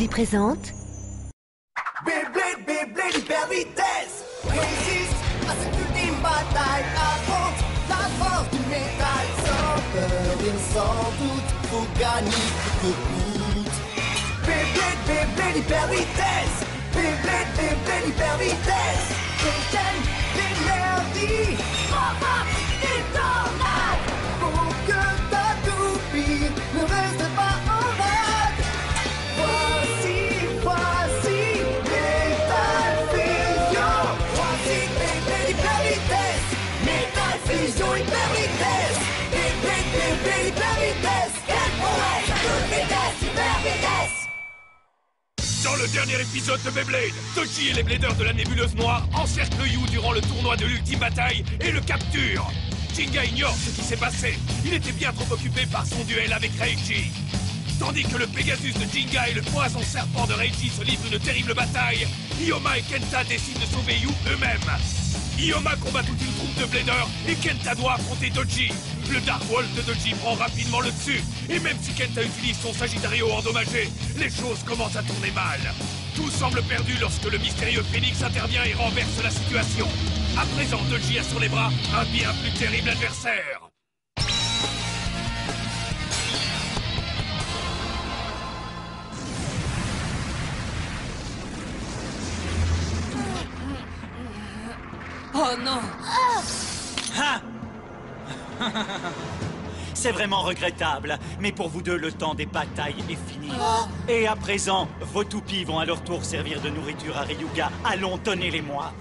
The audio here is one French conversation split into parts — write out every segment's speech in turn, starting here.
Gulli présente... Beyblade, Beyblade, hyper vitesse. Résiste à cette ultime bataille. Affronte la force du métal. Sans peur et sans doute, faut gagner coûte que coûte. Beyblade, Beyblade, hyper vitesse. Beyblade, Beyblade, hyper vitesse. Déchaîne l'énergie. Frappe et tornade. Pour que ta toupie ne reste pas en rade. Voici Metal Fusion. Voici Beyblade, hyper vitesse. Metal Fusion, hyper vitesse. Beyblade, Beyblade, hyper vitesse. Quelle prouesse, toute vitesse, hyper vitesse. Dans le dernier épisode de Beyblade, Toji et les Bladers de la nébuleuse noire encerclent Yu durant le tournoi de l'ultime bataille et le capturent. Jinga ignore ce qui s'est passé. Il était bien trop occupé par son duel avec Reiji. Tandis que le Pegasus de Jinga et le poison serpent de Reiji se livrent une terrible bataille, Ioma et Kenta décident de sauver Yu eux-mêmes. Ioma combat toute une troupe de Bladers et Kenta doit affronter Doji. Le Dark Wolf de Doji prend rapidement le dessus. Et même si Kenta utilise son Sagittario endommagé, les choses commencent à tourner mal. Tout semble perdu lorsque le mystérieux Phoenix intervient et renverse la situation. À présent, Doji a sur les bras un bien plus terrible adversaire. Oh non! Ah. C'est vraiment regrettable, mais pour vous deux, le temps des batailles est fini. Et à présent, vos toupies vont à leur tour servir de nourriture à Ryuga. Allons, donnez-les-moi.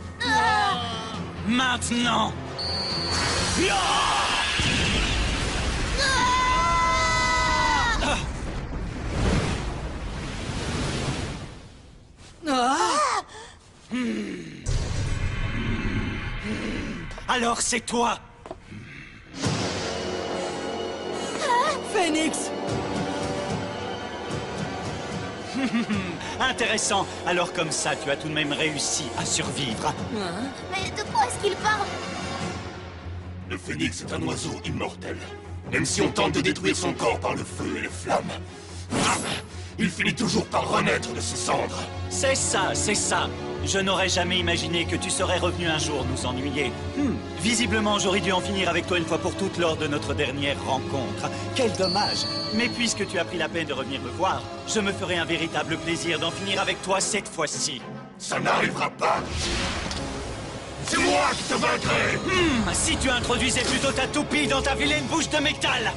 Maintenant. Alors c'est toi. Phoenix! Intéressant. Alors comme ça, tu as tout de même réussi à survivre. Mais de quoi est-ce qu'il parle? Le phénix est un oiseau immortel. Même si on tente de détruire son corps par le feu et les flammes, il finit toujours par renaître de ses cendres. C'est ça, c'est ça. Je n'aurais jamais imaginé que tu serais revenu un jour nous ennuyer. Visiblement, j'aurais dû en finir avec toi une fois pour toutes lors de notre dernière rencontre. Quel dommage. Mais puisque tu as pris la peine de revenir me voir, je me ferai un véritable plaisir d'en finir avec toi cette fois-ci. Ça n'arrivera pas. C'est moi qui te vaincrai. Si tu introduisais plutôt ta toupie dans ta vilaine bouche de métal.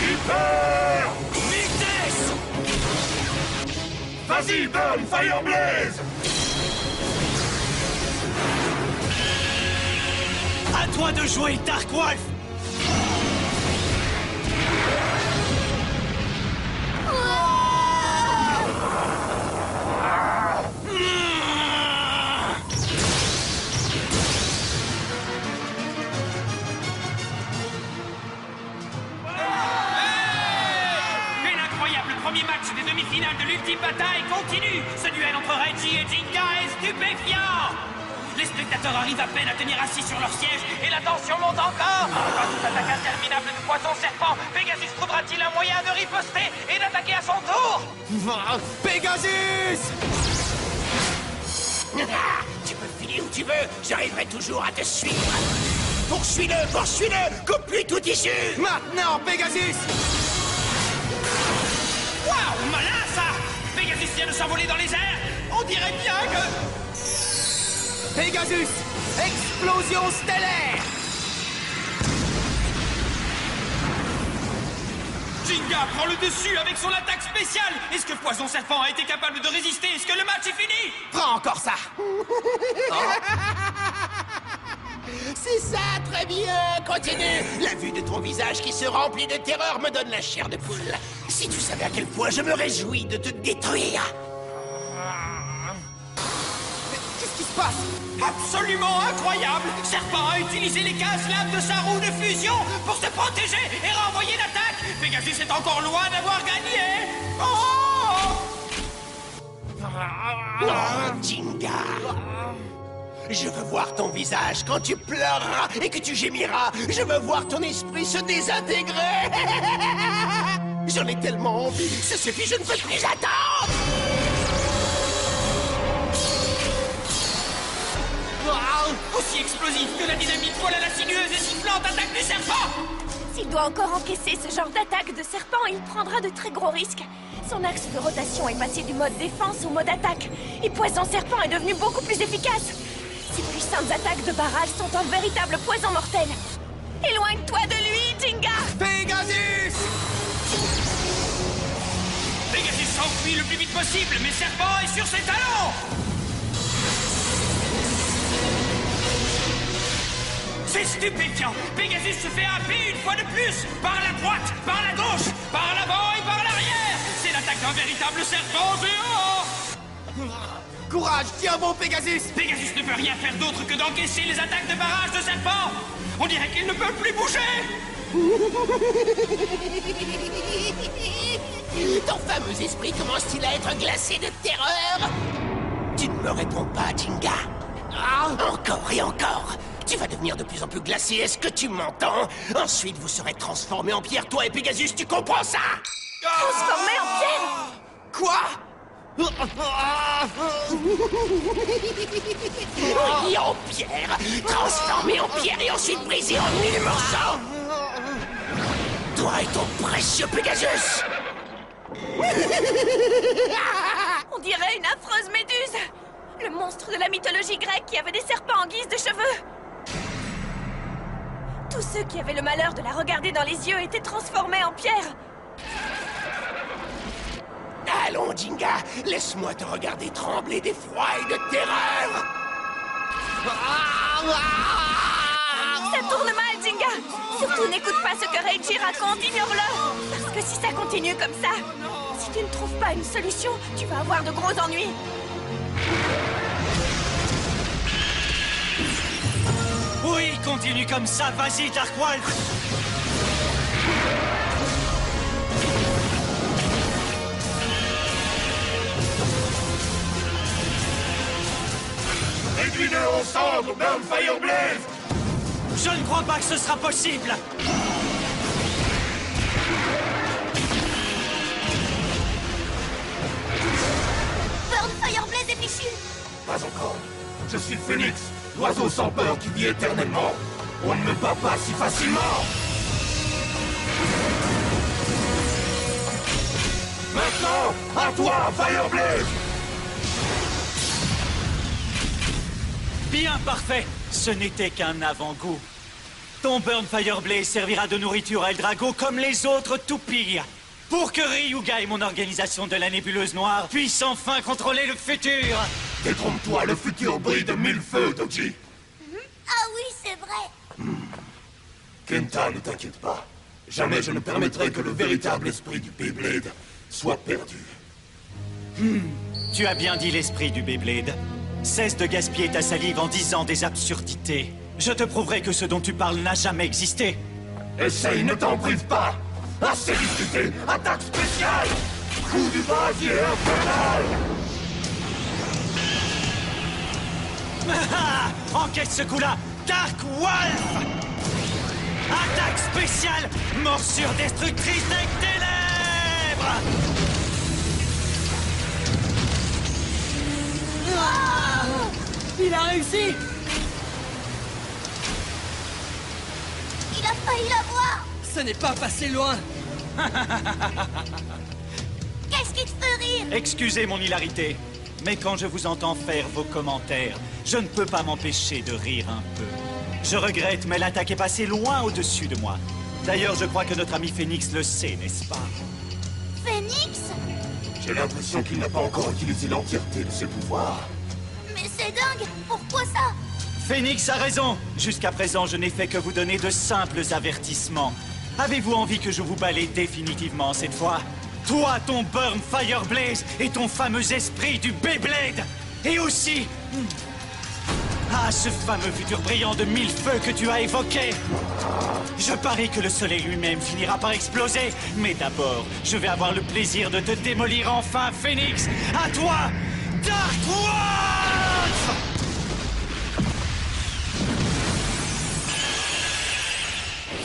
Hyper Vitesse! Vas-y, donne Fire Blaze. À toi de jouer, Dark Wolf! Premier match des demi-finales de l'ultime bataille continue. Ce duel entre Reiji et Jinga est stupéfiant. Les spectateurs arrivent à peine à tenir assis sur leur siège et la tension monte encore. Dans toute attaque interminable de poison serpent, Pegasus trouvera-t-il un moyen de riposter et d'attaquer à son tour? Pegasus! Tu peux filer où tu veux, j'arriverai toujours à te suivre. Poursuis-le, poursuis-le, coupe-lui tout issu. Maintenant, Pegasus! Waouh, malin ça! Pegasus vient de s'envoler dans les airs. On dirait bien que... Pegasus! Explosion stellaire! Jinga prend le dessus avec son attaque spéciale. Est-ce que Poison Serpent a été capable de résister? Est-ce que le match est fini? Prends encore ça! C'est ça, très bien, continue. La vue de ton visage qui se remplit de terreur me donne la chair de poule. Si tu savais à quel point je me réjouis de te détruire. Qu'est-ce qui se passe? Absolument incroyable! Serpent a utilisé les 15 lames de sa roue de fusion pour se protéger et renvoyer l'attaque. Pegasus est encore loin d'avoir gagné. Oh, Jinga! Je veux voir ton visage quand tu pleureras et que tu gémiras. Je veux voir ton esprit se désintégrer. J'en ai tellement envie. Ça suffit, je ne peux plus attendre. Aussi explosif que la dynamite folle à la sinueuse et sifflante attaque du serpent! S'il doit encore encaisser ce genre d'attaque de serpent, il prendra de très gros risques. Son axe de rotation est passé du mode défense au mode attaque. Et Poison Serpent est devenu beaucoup plus efficace. Ses puissantes attaques de barrage sont un véritable poison mortel. Éloigne-toi de lui, Jinga! Pegasus! Pegasus s'enfuit le plus vite possible, mais Serpent est sur ses talons! C'est stupéfiant! Pegasus se fait happer une fois de plus! Par la droite, par la gauche, par l'avant et par l'arrière! C'est l'attaque d'un véritable serpent géant! Courage, tiens bon, Pegasus! Pegasus ne peut rien faire d'autre que d'encaisser les attaques de barrage de serpent! On dirait qu'il ne peut plus bouger! Ton fameux esprit commence-t-il à être glacé de terreur? Tu ne me réponds pas, Jinga. Encore et encore. Tu vas devenir de plus en plus glacé, est-ce que tu m'entends? Ensuite, vous serez transformés en pierre, toi et Pegasus, tu comprends ça? Transformé en pierre! Quoi? Oui, en pierre, transformé en pierre et ensuite brisé en 1000 morceaux. Toi et ton précieux Pegasus. On dirait une affreuse méduse! Le monstre de la mythologie grecque qui avait des serpents en guise de cheveux! Tous ceux qui avaient le malheur de la regarder dans les yeux étaient transformés en pierre! Allons, Jinga, laisse-moi te regarder trembler d'effroi et de terreur. Ça tourne mal, Jinga! Surtout n'écoute pas ce que Reiji raconte, ignore-le! Parce que si ça continue comme ça, si tu ne trouves pas une solution, tu vas avoir de gros ennuis! Oui, continue comme ça, vas-y, Darkwolf! Réduis-le en cendres, Burn Fireblaze! Je ne crois pas que ce sera possible! Burn Fireblaze est fichu! Pas encore. Je suis Phoenix, l'oiseau sans peur qui vit éternellement. On ne me bat pas si facilement. Maintenant, à toi, Fireblaze! Bien parfait! Ce n'était qu'un avant-goût. Ton Burn Fireblaze servira de nourriture à Eldrago comme les autres toupies. Pour que Ryuga et mon organisation de la nébuleuse noire puissent enfin contrôler le futur! Détrompe-toi, le futur brille de 1000 feux, Doji. Ah oui, c'est vrai! Kenta, ne t'inquiète pas. Jamais je ne permettrai que le véritable esprit du Beyblade soit perdu. Tu as bien dit l'esprit du Beyblade. Cesse de gaspiller ta salive en disant des absurdités. Je te prouverai que ce dont tu parles n'a jamais existé. Essaye, ne t'en prive pas. Assez discuté, attaque spéciale. Coup du brasier infernal. Enquête ce coup-là, Darkwolf! Attaque spéciale, morsure destructrice des ténèbres! Il a réussi! Il a failli l'avoir! Ce n'est pas passé loin! Qu'est-ce qui te fait rire? Excusez mon hilarité, mais quand je vous entends faire vos commentaires, je ne peux pas m'empêcher de rire un peu. Je regrette, mais l'attaque est passée loin au-dessus de moi. D'ailleurs, je crois que notre ami Phoenix le sait, n'est-ce pas? Phoenix? J'ai l'impression qu'il n'a pas encore utilisé l'entièreté de ses pouvoirs. Mais c'est dingue! Pourquoi ça? Phoenix a raison. Jusqu'à présent, je n'ai fait que vous donner de simples avertissements. Avez-vous envie que je vous balaye définitivement cette fois? Toi, ton Burn Fireblaze et ton fameux esprit du Beyblade! Et aussi... Ah, ce fameux futur brillant de 1000 feux que tu as évoqué! Je parie que le soleil lui-même finira par exploser, mais d'abord, je vais avoir le plaisir de te démolir enfin, Phoenix! À toi, Darkwolf!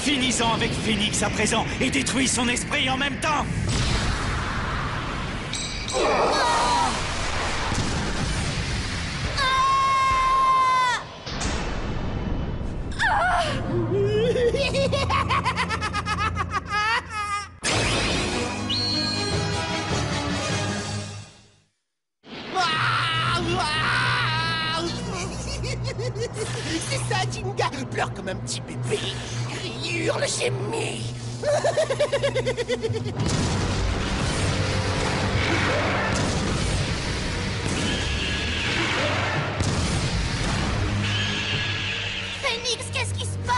Finis-en avec Phoenix à présent et détruis son esprit en même temps. C'est ça, Jinga! Pleure comme un petit bébé. Crie, hurle, gémit. Phoenix, qu'est-ce qui se passe?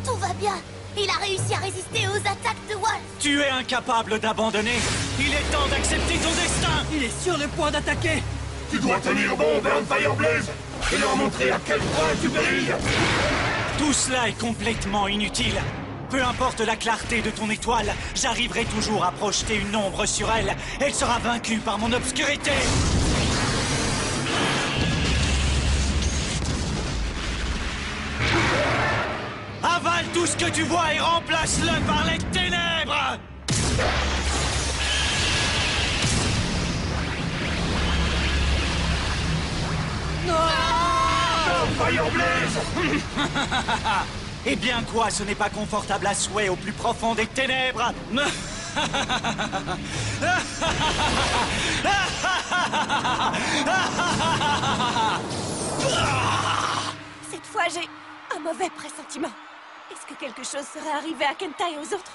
Tout va bien. Il a réussi à résister aux attaques de Wolf. Tu es incapable d'abandonner. Il est temps d'accepter ton destin. Il est sur le point d'attaquer. Tu dois tenir bon, Burn Fireblaze, et leur montrer à quel point tu brilles. Tout cela est complètement inutile. Peu importe la clarté de ton étoile, j'arriverai toujours à projeter une ombre sur elle. Elle sera vaincue par mon obscurité. Avale tout ce que tu vois et remplace-le par les ténèbres. Fireblaze. Eh bien quoi, ce n'est pas confortable à souhait au plus profond des ténèbres. Cette fois, j'ai un mauvais pressentiment. Est-ce que quelque chose serait arrivé à Kenta et aux autres?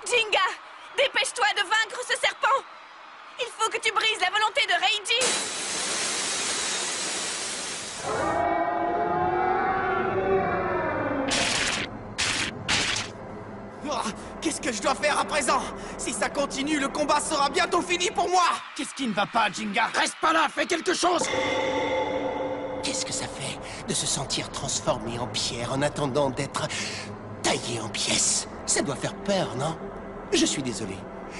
Jinga, dépêche-toi de vaincre ce serpent. Il faut que tu brises la volonté de Reiji. Qu'est-ce que je dois faire à présent? Si ça continue, le combat sera bientôt fini pour moi. Qu'est-ce qui ne va pas, Jinga? Reste pas là, fais quelque chose. Qu'est-ce que ça fait de se sentir transformé en pierre en attendant d'être taillé en pièces? Ça doit faire peur, non? Je suis désolé.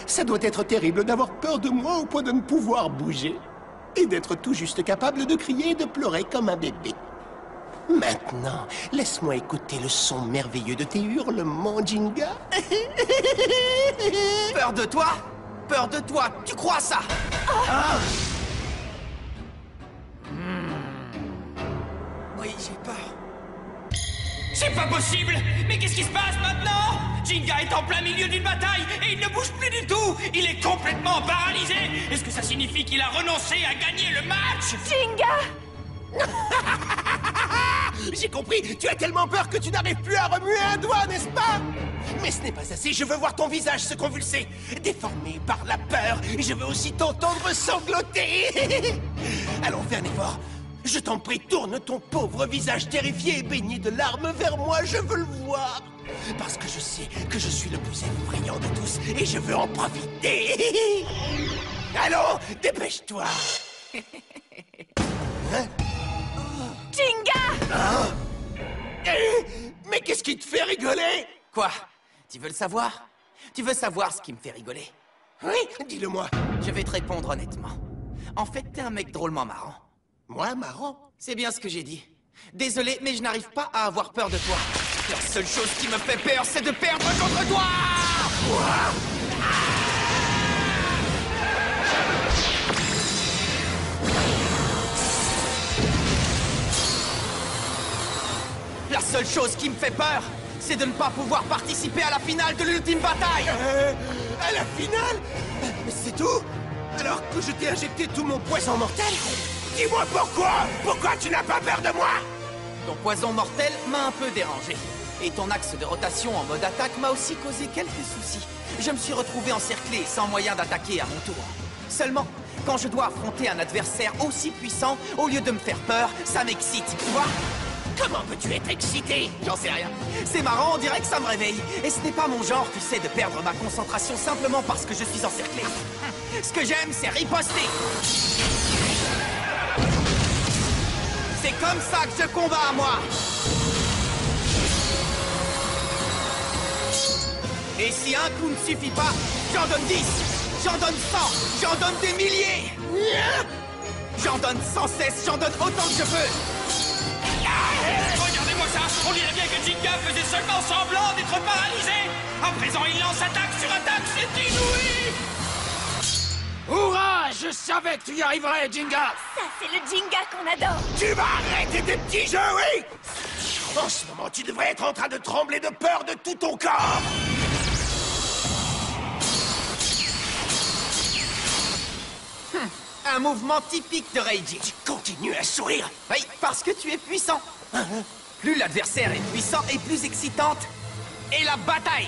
Ça doit être terrible d'avoir peur de moi au point de ne pouvoir bouger. Et d'être tout juste capable de crier et de pleurer comme un bébé. Maintenant, laisse-moi écouter le son merveilleux de tes hurlements, Jinga. Peur de toi? Peur de toi? Tu crois ça? Oui, j'ai peur. C'est pas possible! Mais qu'est-ce qui se passe maintenant? Jinga est en plein milieu d'une bataille et il ne bouge plus du tout! Il est complètement paralysé! Est-ce que ça signifie qu'il a renoncé à gagner le match? Jinga! J'ai compris, tu as tellement peur que tu n'arrives plus à remuer un doigt, n'est-ce pas? Mais ce n'est pas assez, je veux voir ton visage se convulser. Déformé par la peur, je veux aussi t'entendre sangloter. Allons, fais un effort. Je t'en prie, tourne ton pauvre visage terrifié et baigné de larmes vers moi, je veux le voir. Parce que je sais que je suis le plus effrayant de tous et je veux en profiter. Allons, dépêche-toi. Hein? Jinga! Mais qu'est-ce qui te fait rigoler? Quoi? Tu veux le savoir? Tu veux savoir ce qui me fait rigoler? Oui, dis-le-moi. Je vais te répondre honnêtement. En fait, t'es un mec drôlement marrant. Moi, marrant? C'est bien ce que j'ai dit. Désolé, mais je n'arrive pas à avoir peur de toi. La seule chose qui me fait peur, c'est de perdre contre toi! La seule chose qui me fait peur, c'est de ne pas pouvoir participer à la finale de l'ultime bataille! À la finale? Mais c'est tout? Alors que je t'ai injecté tout mon poison mortel? Dis-moi pourquoi? Pourquoi tu n'as pas peur de moi? Ton poison mortel m'a un peu dérangé. Et ton axe de rotation en mode attaque m'a aussi causé quelques soucis. Je me suis retrouvé encerclé sans moyen d'attaquer à mon tour. Seulement, quand je dois affronter un adversaire aussi puissant, au lieu de me faire peur, ça m'excite, tu vois? Comment peux-tu être excité? J'en sais rien. C'est marrant, on dirait que ça me réveille. Et ce n'est pas mon genre, tu sais, de perdre ma concentration simplement parce que je suis encerclé. Ce que j'aime, c'est riposter. C'est comme ça que je combats, moi. Et si un coup ne suffit pas, j'en donne 10, j'en donne 100, j'en donne des milliers. J'en donne sans cesse, j'en donne autant que je peux. Regardez-moi ça. On dirait bien que Jinga faisait seulement semblant d'être paralysé. À présent, il lance attaque sur attaque, c'est inouï. Hurrah! Je savais que tu y arriverais, Jinga! Ça, c'est le Jinga qu'on adore. Tu vas arrêter tes petits jeux, oui! En ce moment, tu devrais être en train de trembler de peur de tout ton corps! Un mouvement typique de Reiji. Tu continues à sourire? Oui, parce que tu es puissant. Plus l'adversaire est puissant et plus excitante est la bataille.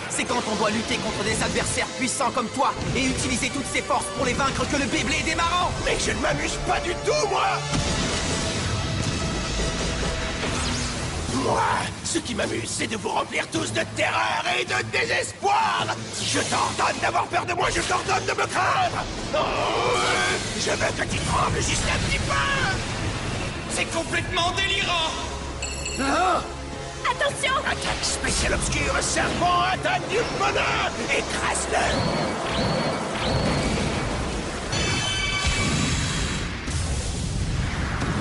C'est quand on doit lutter contre des adversaires puissants comme toi et utiliser toutes ses forces pour les vaincre que le Beyblade est marrant. Mais je ne m'amuse pas du tout, moi! Moi, ce qui m'amuse, c'est de vous remplir tous de terreur et de désespoir! Je t'ordonne d'avoir peur de moi, je t'ordonne de me craindre! Oh, je veux que tu trembles juste un petit peu! C'est complètement délirant. Ah! Attention! Attaque spéciale obscure, serpent, attaque du bonheur! Écrase-le!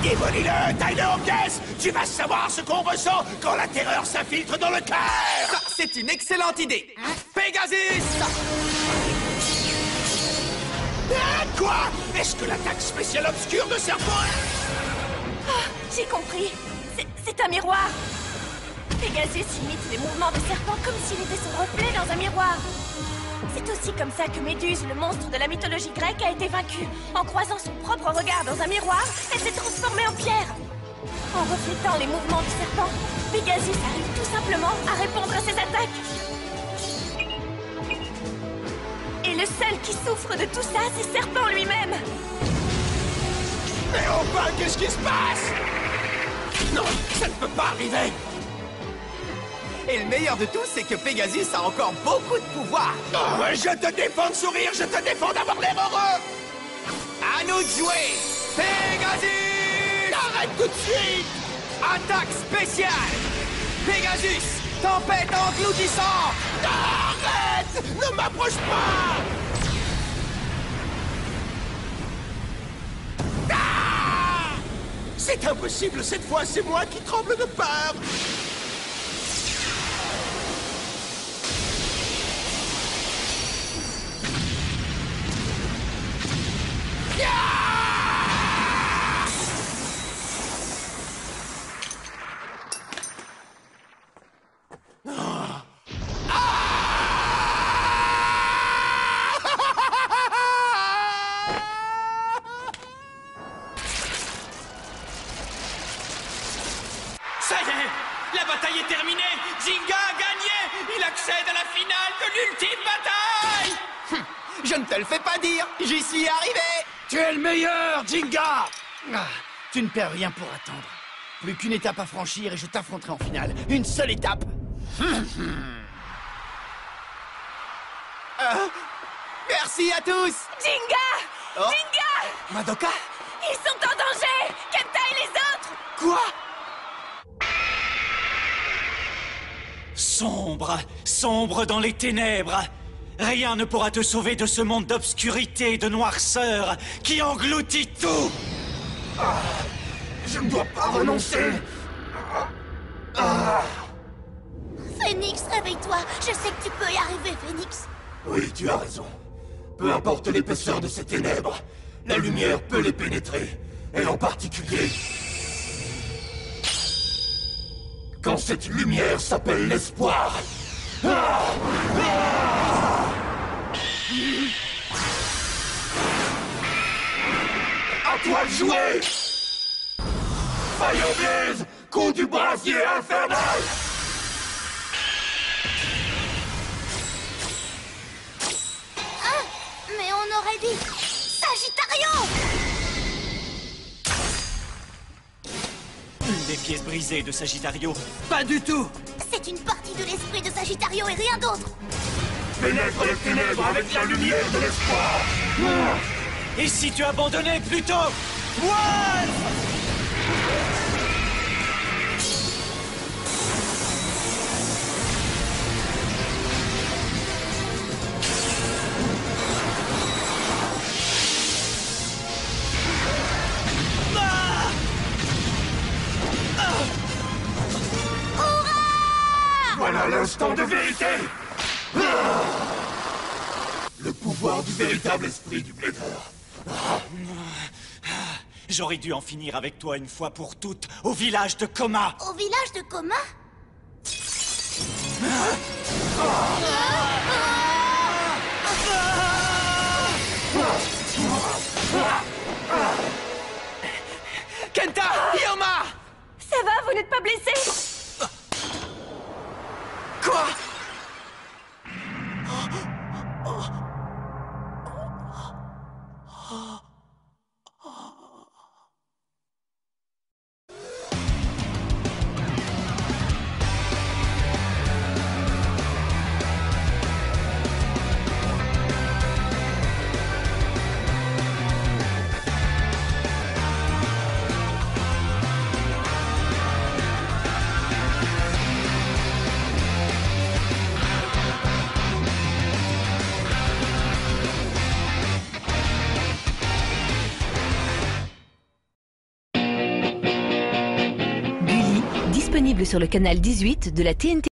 Démolis-le, taille-le en pièces! Tu vas savoir ce qu'on ressent quand la terreur s'infiltre dans le cœur! Ça, c'est une excellente idée. Pegasus! Ah, quoi? Est-ce que l'attaque spéciale obscure de serpent... J'ai compris. C'est un miroir. Pegasus imite les mouvements de serpent comme s'il était son reflet dans un miroir. C'est aussi comme ça que Méduse, le monstre de la mythologie grecque, a été vaincue. En croisant son propre regard dans un miroir, elle s'est transformée en pierre. En reflétant les mouvements du serpent, Pegasus arrive tout simplement à répondre à ses attaques. Et le seul qui souffre de tout ça, c'est Serpent lui-même. Mais enfin, qu'est-ce qui se passe? Non, ça ne peut pas arriver! Et le meilleur de tout, c'est que Pegasus a encore beaucoup de pouvoir. Oh, je te défends de sourire, je te défends d'avoir l'air heureux! À nous de jouer. Pegasus! Arrête tout de suite! Attaque spéciale. Pegasus! Tempête engloutissante! Arrête! Ne m'approche pas! Ah! C'est impossible, cette fois, c'est moi qui tremble de peur! Ça y est, la bataille est terminée. Jinga a gagné. Il accède à la finale de l'ultime bataille. Je ne te le fais pas dire. J'y suis arrivé. Tu es le meilleur, Jinga! Ah, tu ne perds rien pour attendre. Plus qu'une étape à franchir et je t'affronterai en finale. Une seule étape. Merci à tous. Jinga! Oh. Jinga! Madoka? Ils sont en danger! Kenta et les autres! Quoi? Sombre, sombre dans les ténèbres. Rien ne pourra te sauver de ce monde d'obscurité et de noirceur qui engloutit tout. Je ne dois pas renoncer. Phoenix, réveille-toi. Je sais que tu peux y arriver, Phoenix. Oui, tu as raison. Peu importe l'épaisseur de ces ténèbres, la lumière peut les pénétrer. Et en particulier... quand cette lumière s'appelle l'espoir. À toi de jouer! Fire Blaze! Coup du brasier infernal! Ah, mais on aurait dit... Sagittario! Une des pièces brisées de Sagittario. Pas du tout. C'est une partie de l'esprit de Sagittario et rien d'autre. Pénètre les ténèbres avec la lumière de l'espoir! Et si tu abandonnais plutôt? Wolf! Voilà l'instant de vérité. Le pouvoir du véritable esprit du Blader. J'aurais dû en finir avec toi une fois pour toutes, au village de Coma. Au village de Coma? Kenta! Ryoma! Ça va, vous n'êtes pas blessé? Quoi? Disponible sur le canal 18 de la TNT.